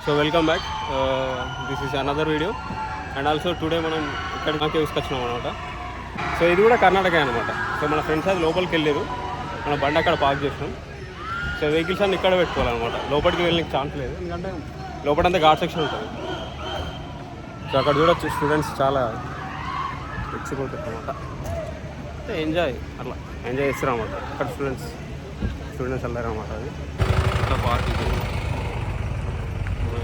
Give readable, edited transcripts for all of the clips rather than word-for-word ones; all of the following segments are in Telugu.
So welcome back. This is another video. And also today మనం ఇక్కడ కేవ్స్కి వచ్చినాం అనమాట. సో ఇది కూడా కర్ణాటక అనమాట. సో మన ఫ్రెండ్స్ అది లోపలికి వెళ్ళారు, మన బండి అక్కడ పార్క్ చేసినాం. సో వెహికల్స్ అన్నీ ఇక్కడ పెట్టుకోవాలన్నమాట. లోపలికి వెళ్ళడానికి ఛాన్స్ లేదు, ఎందుకంటే లోపలంతా ఘాట్ సెక్షన్ ఉంటుంది. సో అక్కడ చూడొచ్చు స్టూడెంట్స్ చాలా రెచ్చిపోతారు అనమాట. అంటే ఎంజాయ్ చేస్తారు అనమాట. అక్కడ స్టూడెంట్స్ వెళ్ళారు అనమాట. అది ఇట్లా పార్క్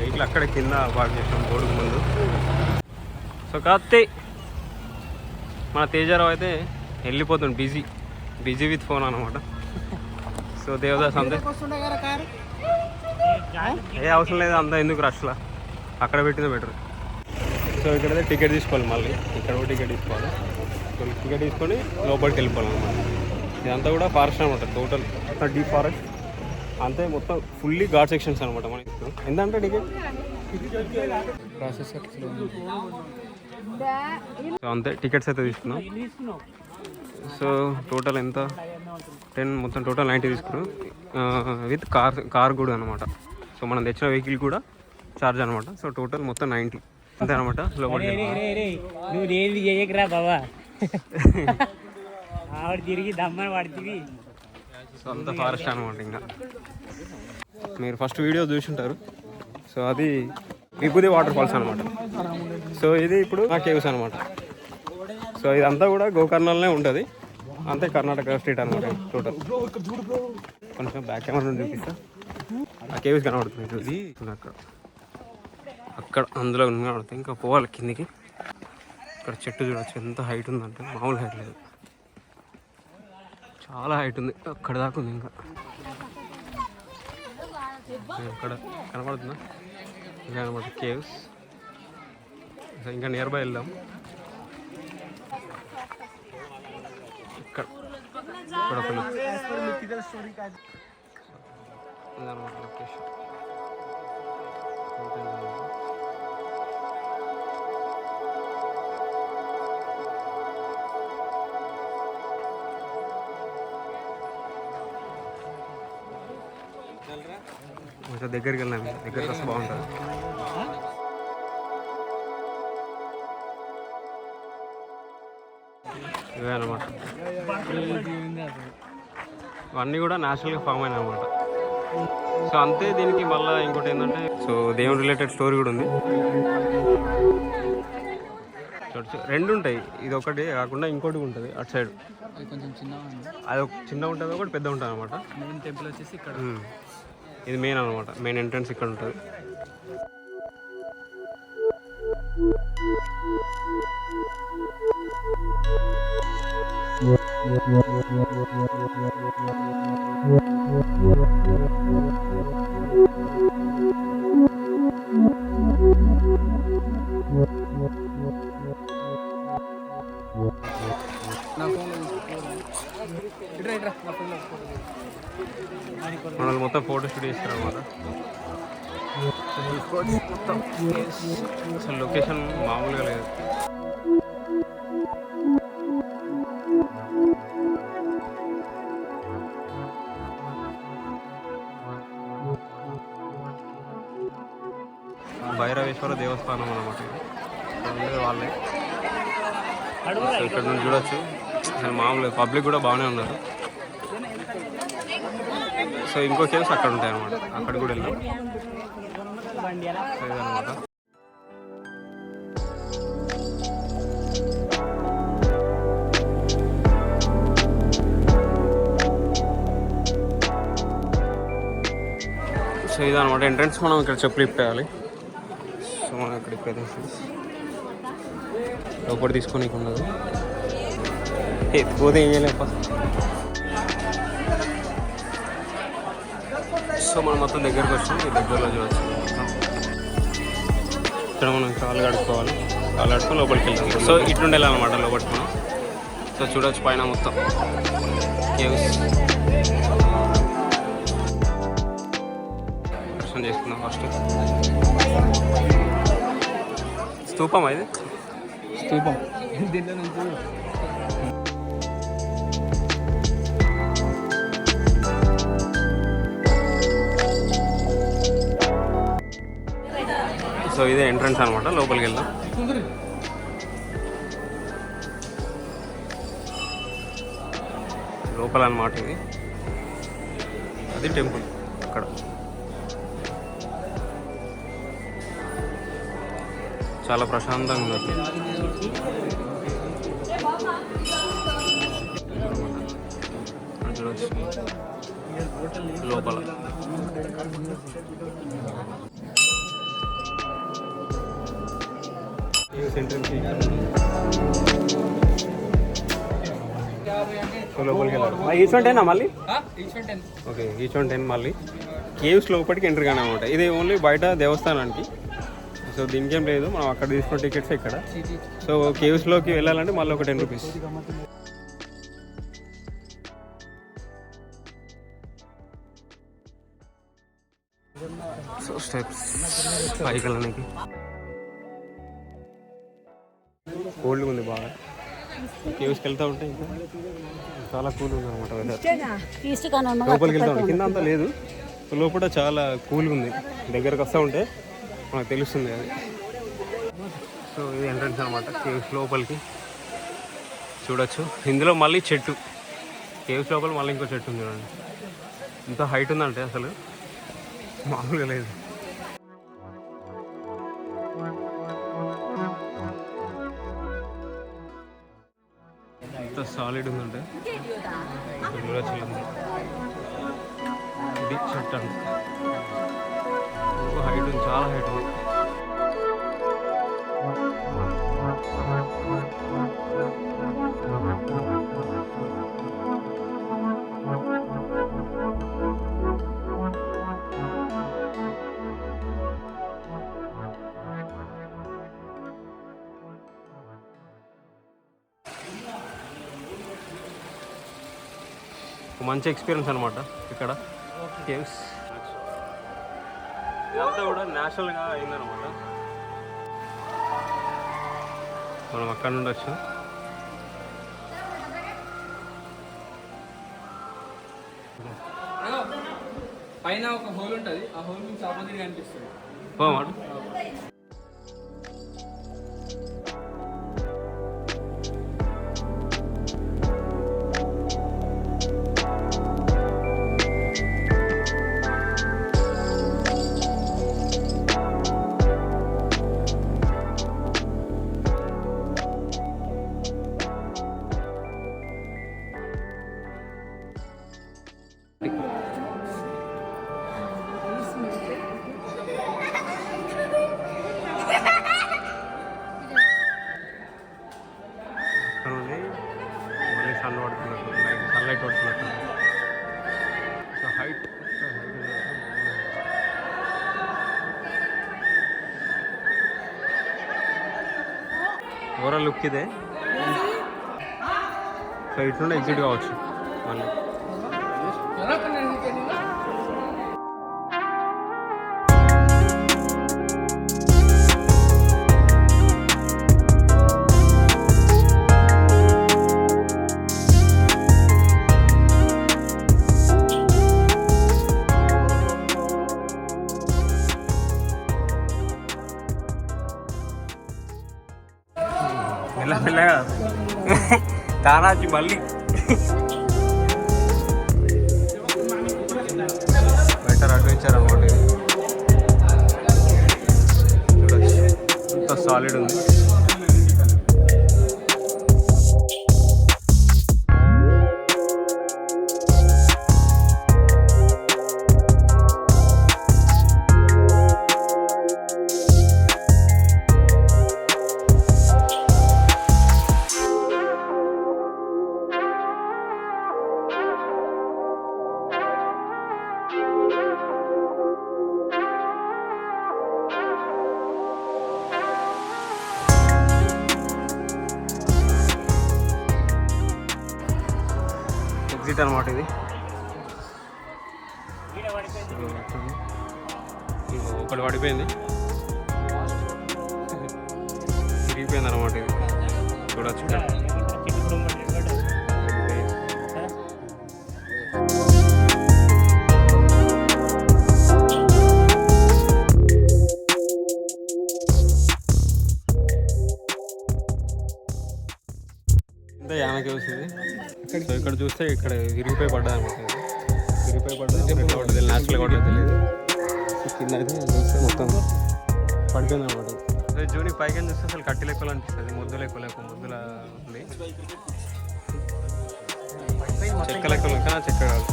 ఇట్లా అక్కడ కింద పార్క్ చేసినాం బోర్డుకు ముందు. సో కాకపోతే మన తేజారావు అయితే వెళ్ళిపోతుంది, బిజీ విత్ ఫోన్ అనమాట. సో దేవదాస్ అంతే ఏ అవసరం లేదు, అంతా ఎందుకు రష్లా అక్కడ పెట్టిందో బెటర్. సో ఇక్కడైతే టికెట్ తీసుకోవాలి, మళ్ళీ ఇక్కడ కూడా టికెట్ తీసుకోవాలి. సో టికెట్ తీసుకొని లోపలికి వెళ్ళిపోవాలన్నమాట. ఇదంతా కూడా ఫారెస్ట్ అనమాట, టోటల్ డీప్ ఫారెస్ట్ అంతే, మొత్తం ఫుల్లీ ఘాట్ సెక్షన్స్ అనమాట. మనకి ఎంతంటే టికెట్ ప్రాసెస్ అంతే. టికెట్స్ అయితే తీసుకున్నాం. సో టోటల్ ఎంత 10, మొత్తం టోటల్ 90 తీసుకున్నాం విత్ కార్ కూడా అనమాట. సో మనం తెచ్చిన వెహికల్ కూడా ఛార్జ్ అనమాట. సో టోటల్ మొత్తం 90 అంతే అనమాట. లోపలికి సో అంత ఫారెస్ట్ అనమాట. ఇంకా మీరు ఫస్ట్ వీడియో చూసుంటారు. సో అది విభూది వాటర్ ఫాల్స్ అనమాట. సో ఇది ఇప్పుడు నా కేవ్స్ అనమాట. సో ఇదంతా కూడా గోకర్ణంలోనే ఉంటుంది, అంతే కర్ణాటక స్టేట్ అనమాట టోటల్. కొంచెం బ్యాక్ కెమెరా చూపిస్తా. ఆ కేవ్స్ కనబడుతుంది ఇది అక్కడ అందులో కనబడుతుంది. ఇంకా పోవాలి కిందికి. ఇక్కడ చెట్టు చూడవచ్చు ఎంత హైట్ ఉందంటే మామూలు హైట్ లేదు, చాలా హైట్ ఉంది, అక్కడ దాకా ఉంది. ఇంకా అక్కడ కనబడుతుందా, ఇంకా కనబడుతుంది కేవ్స్. ఇంకా నియర్ బై వెళ్దాం. ఇక్కడ ఇదన్నమాట లొకేషన్. కొంచెం దగ్గరికి వెళ్ళాం, దగ్గరికి వస్తే బాగుంటుంది. ఇవే అనమాట, ఇవన్నీ కూడా న్యాచురల్గా ఫామ్ అయినాయి అనమాట. సో అంతే. దీనికి మళ్ళీ ఇంకోటి ఏంటంటే, సో దేవుని రిలేటెడ్ స్టోరీ కూడా ఉంది. రెండు ఉంటాయి, ఇది ఒకటి కాకుండా ఇంకోటి ఉంటుంది అటు సైడ్. కొంచెం అది ఒక చిన్న ఉంటుంది, ఒకటి పెద్ద ఉంటుంది అనమాట. మెయిన్ టెంపుల్ వచ్చేసి ఇక్కడ, ఇది మెయిన్ అనమాట. మెయిన్ ఎంట్రన్స్ ఇక్కడ ఉంటుంది. మనల్ని మొత్తం ఫోటో షూట్ చేస్తారు అనమాట. మొత్తం అసలు లొకేషన్ మామూలుగా లేదు. భైరవేశ్వర దేవస్థానం అనమాట. ఇది వాళ్ళే. ఇక్కడ నుంచి చూడొచ్చు, అసలు మామూలు పబ్లిక్ కూడా బాగానే ఉన్నారు. సో ఇంకో కేవ్స్ అక్కడ ఉంటాయి అనమాట, అక్కడ కూడా వెళ్దాం. ఇదనమాట. సో ఇదనమాట ఎంట్రన్స్. మనం ఇక్కడ చెప్పులు ఇప్పేయాలి. సో మనం ఇక్కడ ఇప్పేది లోపల తీసుకొని ఉండదు, పోతే ఏం చేయలేప్ప. సో మనం మొత్తం దగ్గరకు వచ్చాం. ఈ దగ్గరలో చూడవచ్చు. ఇక్కడ మనం కాళ్ళు కడుక్కోవాలి, కాళ్ళు కడుక్కొని లోపలికి వెళ్తాం. సో ఇట్లుండి వెళ్ళాలన్నమాట లోపలికి మనం. సో చూడవచ్చు పైన మొత్తం కేవ్స్. దర్శనం చేసుకుందాం ఫస్ట్. స్తూపం ఇది, స్తూపం. దీంట్లో నుంచి సో ఇదే ఎంట్రన్స్ అనమాట, లోపలికి వెళ్దాం. లోపల అనమాట ఇది, అది టెంపుల్ అక్కడ. చాలా ప్రశాంతంగా ఉంది లోపల. లోపలికి వెళ్ళాలి. ఈచ్ వన్ 10 మళ్ళీ ఓకే, ఈచ్ వన్ 10 మళ్ళీ. కేవ్స్ లోపలికి ఎంట్రీ కానీ అనమాట. ఇది ఓన్లీ బయట దేవస్థానానికి. సో దీనికి ఏం లేదు, మనం అక్కడ తీసుకున్న టికెట్స్ ఇక్కడ. సో కేవ్స్లోకి వెళ్ళాలంటే మళ్ళీ ఒక 10 రూపీస్. సో స్టెప్స్ పైకి వెళ్ళడానికి కోల్డ్ ఉంది బాగా. కేవ్స్కి వెళ్తూ ఉంటే ఇంకా చాలా కూల్ ఉంది అనమాట వెదర్. లోపలికి వెళ్తా ఉంటే కింద అంతా లేదు, లోపల చాలా కూల్గా ఉంది. దగ్గరకు వస్తూ ఉంటే మనకు తెలుస్తుంది అది. సో ఇది ఎంట్రన్స్ అనమాట కేవ్స్ లోపలికి. చూడొచ్చు ఇందులో మళ్ళీ చెట్టు, కేవ్స్ లోపల మళ్ళీ ఇంకో చెట్టు ఉంది చూడండి. ఇంత హైట్ ఉందంటే అసలు మామూలుగా లేదు. ఎంత సాలిడ్ ఉందంటే చూడొచ్చు. ఇది చెట్టు అండి, హైట్ ఉంది, చాలా హైట్ ఉంది. మంచి ఎక్స్పీరియన్స్ అనమాట ఇక్కడ కేవ్స్. ఇదంతా కూడా న్యాచురల్గా అయిందనమాట. మనం అక్కడ నుండి వచ్చాం. పైన ఒక హోల్ ఉంటుంది, ఆ హోల్ నుంచి ఆపోజిట్ కనిపిస్తుంది. సన్లైట్ పడుతున్నట్టు. సో హైట్ ఓవరాల్ లుక్ ఇదే. సో ఇటు నుండి ఎగ్జిట్ కావచ్చు మళ్ళీ. మెల్లగా తానాచి మళ్ళీ బెటర్ అడ్వెంచర్ అన్నమాట ఇది. చూడొచ్చు ఎంత సాలిడ్ ఉంది. ఎగ్జిట్ అనమాట ఇది. ఒకటి పడిపోయింది, తిరిగిపోయింది అనమాట ఇది. చూడొచ్చు కర్ణాటక వస్తుంది. సో ఇక్కడ చూస్తే ఇక్కడ విరిగిపోయి పడ్డా అనమాట. విరిగిపోయి పడ్డది న్యాచురల్ కూడా తెలియదు. కింద అయితే చూస్తే మొత్తం పడిపోయింది అనమాట. సో జూని పైకి చూస్తే అసలు కట్టి లెక్కలు అనిపిస్తుంది. ముద్దులు ఎక్కువ ముద్దుల ఉంది. చెక్క లెక్కలు ఇంకా చెక్క కాదు.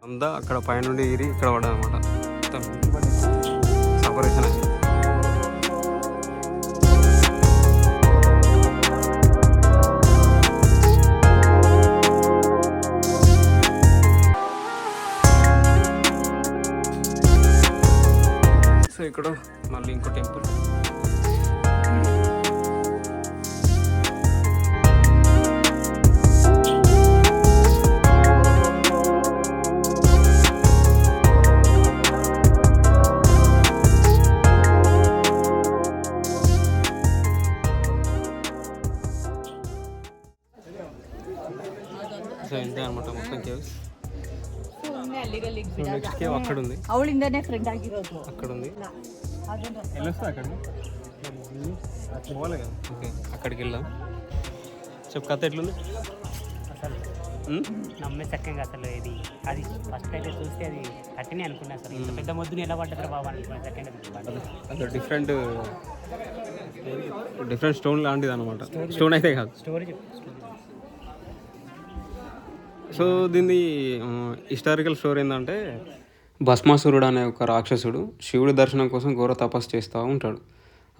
అంతా అక్కడ పైనుండి ఇరి ఇక్కడ పడ్డది అనమాట. మొత్తం సపరేషన్ అయింది. సో ఇక్కడ మళ్ళీ ఇంకో టెంపుల్. సో ఇంతే అనమాట మొత్తం కేవ్స్. నెక్స్ట్ కేవ్ అక్కడ ఉంది, అక్కడ ఉంది. వెళ్ళొస్తా అక్కడ పోవాలి కదా. ఓకే అక్కడికి వెళ్దాం. చెప్పు కథ ఎట్లుంది? నమ్మే చక్కగా అసలు ఇది అది ఫస్ట్ అయితే చూస్తే అది కట్టినే అనుకున్నా. అసలు ఇంత పెద్ద మొద్దుని ఎలా పడ్డరా బాబా అనుకున్నా. సెకండ్ అది డిఫరెంట్ స్టోన్ లాంటిది అనమాట. స్టోన్ అయితే కాదు, స్టోరీ. సో దీన్ని హిస్టారికల్ స్టోరీ ఏంటంటే, భస్మాసురుడు అనే ఒక రాక్షసుడు శివుడి దర్శనం కోసం ఘోర తపస్సు చేస్తూ ఉంటాడు.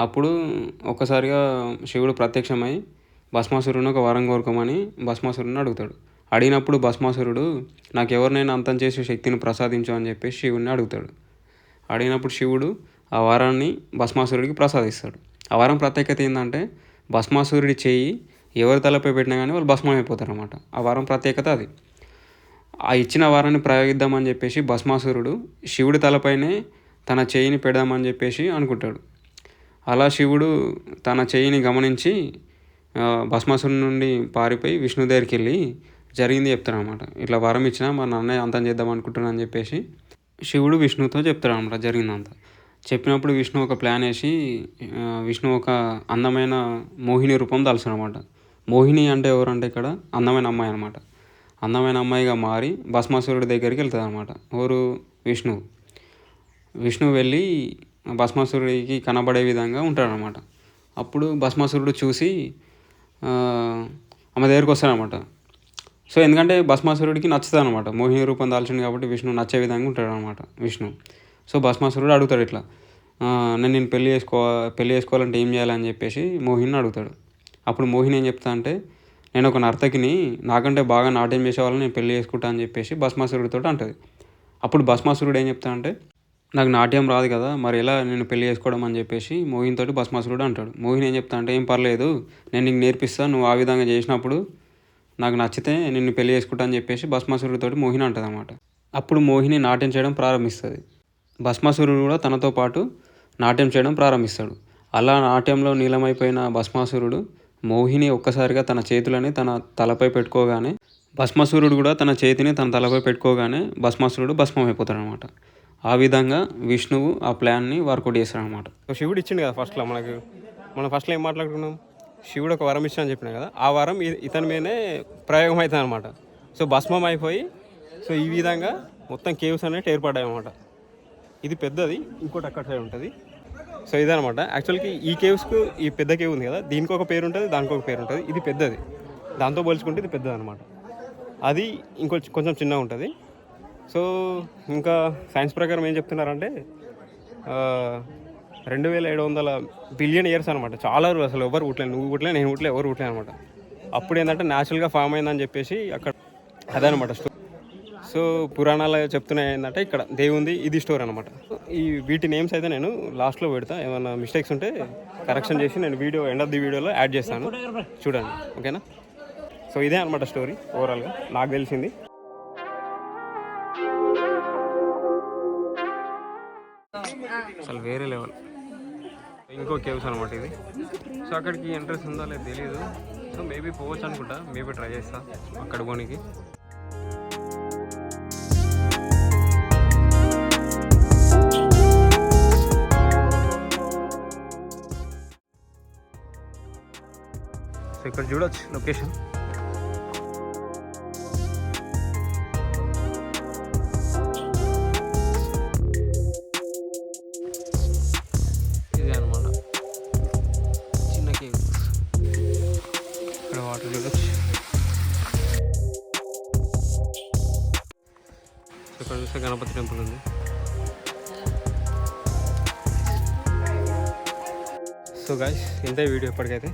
అప్పుడు ఒక్కసారిగా శివుడు ప్రత్యక్షమై భస్మాసురుడిని ఒక వరం కోరుకోమని భస్మాసురుడిని అడుగుతాడు. అడిగినప్పుడు భస్మాసురుడు నాకు ఎవరినైనా అంతం చేసే శక్తిని ప్రసాదించు అని చెప్పేసి శివుడిని అడుగుతాడు. అడిగినప్పుడు శివుడు ఆ వరాన్ని భస్మాసురుడికి ప్రసాదిస్తాడు. ఆ వరం ప్రత్యేకత ఏంటంటే, భస్మాసురుడి చెయ్యి ఎవరి తలపై పెట్టినా కానీ వాళ్ళు భస్మం అయిపోతారు అన్నమాట. ఆ వరం ప్రత్యేకత అది. ఆ ఇచ్చిన వరాన్ని ప్రయోగిద్దామని చెప్పేసి భస్మాసురుడు శివుడి తలపైనే తన చేయిని పెడదామని చెప్పేసి అనుకుంటాడు. అలా శివుడు తన చేయిని గమనించి భస్మాసురుడి నుండి పారిపోయి విష్ణు దగ్గరికి వెళ్ళి జరిగింది చెప్తాడు అనమాట. ఇట్లా వరం ఇచ్చినా మా నాన్న అంతం చేద్దాం అనుకుంటున్నాను అని చెప్పేసి శివుడు విష్ణుతో చెప్తాడు అనమాట జరిగిందంతా. చెప్పినప్పుడు విష్ణు ఒక ప్లాన్ వేసి విష్ణు ఒక అందమైన మోహిని రూపం దాల్చాడు అనమాట. మోహిని అంటే ఎవరంటే ఇక్కడ అందమైన అమ్మాయి అనమాట. అందమైన అమ్మాయిగా మారి భస్మాసురుడి దగ్గరికి వెళ్తుంది అనమాట. ఎవరు? విష్ణు వెళ్ళి భస్మాసురుడికి కనబడే విధంగా ఉంటాడనమాట. అప్పుడు భస్మాసురుడు చూసి ఆమె దగ్గరికి వస్తాడనమాట. సో ఎందుకంటే భస్మాసురుడికి నచ్చుతుంది అనమాట, మోహిని రూపం దాల్చింది కాబట్టి విష్ణు నచ్చే విధంగా ఉంటాడు అనమాట విష్ణు. సో భస్మాసురుడు అడుగుతాడు ఇట్లా, నేను పెళ్లి చేసుకోవాలంటే ఏం చేయాలని చెప్పేసి మోహిని అడుగుతాడు. అప్పుడు మోహిని ఏం చెప్తా అంటే, నేను ఒక నర్తకిని, నాకంటే బాగా నాట్యం చేసే వాళ్ళని నేను పెళ్లి చేసుకుంటా అని చెప్పేసి భస్మాసురుడితో అంటుంది. అప్పుడు భస్మాసురుడు ఏం చెప్తా అంటే, నాకు నాట్యం రాదు కదా, మరి ఎలా నేను పెళ్లి చేసుకోవడం అని చెప్పేసి మోహినితోటి భస్మాసురుడు అంటాడు. మోహిని ఏం చెప్తా అంటే, ఏం పర్లేదు, నేను నీకు నేర్పిస్తాను, నువ్వు ఆ విధంగా చేసినప్పుడు నాకు నచ్చితే నిన్ను పెళ్లి చేసుకుంటా అని చెప్పేసి భస్మాసురుడితో మోహిని అంటుంది అనమాట. అప్పుడు మోహిని నాట్యం చేయడం ప్రారంభిస్తుంది. భస్మాసురుడు కూడా తనతో పాటు నాట్యం చేయడం ప్రారంభిస్తాడు. అలా నాట్యంలో నీలమైపోయిన భస్మాసురుడు మోహిని ఒక్కసారిగా తన చేతులని తన తలపై పెట్టుకోగానే, భస్మాసురుడు కూడా తన చేతిని తన తలపై పెట్టుకోగానే భస్మాసురుడు భస్మం అయిపోతాడు అనమాట. ఆ విధంగా విష్ణువు ఆ ప్లాన్ని వర్కౌట్ చేస్తాడు అనమాట. శివుడు ఇచ్చిండు కదా ఫస్ట్లో మనం ఫస్ట్లో ఏం మాట్లాడుకున్నాం, శివుడు ఒక వరం ఇచ్చిన అని చెప్పినా కదా, ఆ వరం ఇతని మీదనే ప్రయోగం అవుతుంది అనమాట. సో భస్మం అయిపోయి సో ఈ విధంగా మొత్తం కేవ్స్ అనేవి ఏర్పడ్డాయి అనమాట. ఇది పెద్దది, ఇంకోటి అక్కడ సైడ్ ఉంటుంది. సో ఇదనమాట యాక్చువల్గా ఈ కేవ్స్కు ఈ పెద్ద కేవ్ ఉంది కదా, దీనికి ఒక పేరు ఉంటుంది, దానికి ఒక పేరు ఉంటుంది. ఇది పెద్దది, దాంతో పోల్చుకుంటే ఇది పెద్దది అనమాట. అది కొంచెం చిన్నగా ఉంటుంది. సో ఇంకా సైన్స్ ప్రకారం ఏం చెప్తున్నారంటే 2700 బిలియన్ ఇయర్స్ అనమాట. చాలా అసలు ఎవరు పుట్టలేదు, నువ్వు పుట్టలే, నేను పుట్టలే, ఎవరు పుట్టలే అనమాట. అప్పుడు ఏంటంటే న్యాచురల్గా ఫామ్ అయిందని చెప్పేసి అక్కడ అదనమాట స్టోరీ. సో పురాణాలు చెప్తున్నాయి ఏంటంటే ఇక్కడ దేవుంది, ఇది స్టోరీ అనమాట. ఈ వీటి నేమ్స్ అయితే నేను లాస్ట్లో పెడతా, ఏమైనా మిస్టేక్స్ ఉంటే కరెక్షన్ చేసి నేను వీడియో ఎండ్ ఆఫ్ ది వీడియోలో యాడ్ చేస్తాను, చూడండి, ఓకేనా. సో ఇదే అనమాట స్టోరీ ఓవరాల్గా నాకు తెలిసింది. అసలు వేరే లెవెల్. ఇంకో కేవ్స్ అనమాట ఇది. సో అక్కడికి ఎంట్రెన్స్ ఉందా లేదు తెలియదు. సో మేబీ పోవచ్చు అనుకుంటా, మేబీ ట్రై చేస్తా అక్కడ పోనీకి. సో ఇక్కడ చూడొచ్చు లొకేషన్. ఇదే అనమాట చిన్న కేవ్. ఇక్కడ వాటర్ చూడొచ్చు. సో ఇక్కడ చూస్తే గణపతి టెంపుల్ ఉంది. సో గాయ్స్ ఇంతే వీడియో ఎప్పటికైతే.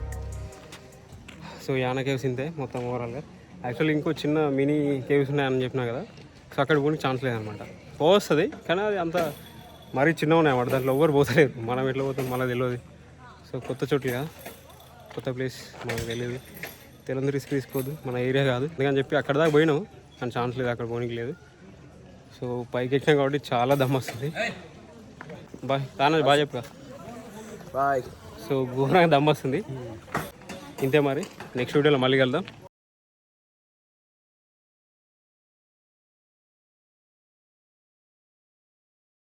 సో యానా కేవ్స్ ఇంతే మొత్తం ఓవరాల్గా. యాక్చువల్లీ ఇంకో చిన్న మినీ కేవ్స్ ఉన్నాయని చెప్పినా కదా, సో అక్కడ పోనీ ఛాన్స్ లేదనమాట. పోస్తుంది కానీ అది అంత మరీ చిన్నగా ఉన్నాయన్నమాట, దాంట్లో ఎవరు పోతలేరు. మనం ఎట్లా పోతాం మళ్ళీ తెలియదు. సో కొత్త చోట్లు కదా, కొత్త ప్లేస్ మనకు తెలియదు, తెలియదు, రిస్క్ తీసుకోవద్దు, మన ఏరియా కాదు. అందుకని చెప్పి అక్కడ దాకా పోయినాము కానీ ఛాన్స్ లేదు, అక్కడ పోనీకి లేదు. సో పైకి ఎక్కినాం కాబట్టి చాలా దమ్ వస్తుంది. బాయ్ తానా బాగా చెప్పు. బాయ్. సో ఘోరంగా దమ్ వస్తుంది. ఇంతే మరి, నెక్స్ట్ వీడియోలో మళ్ళీ కలుద్దాం.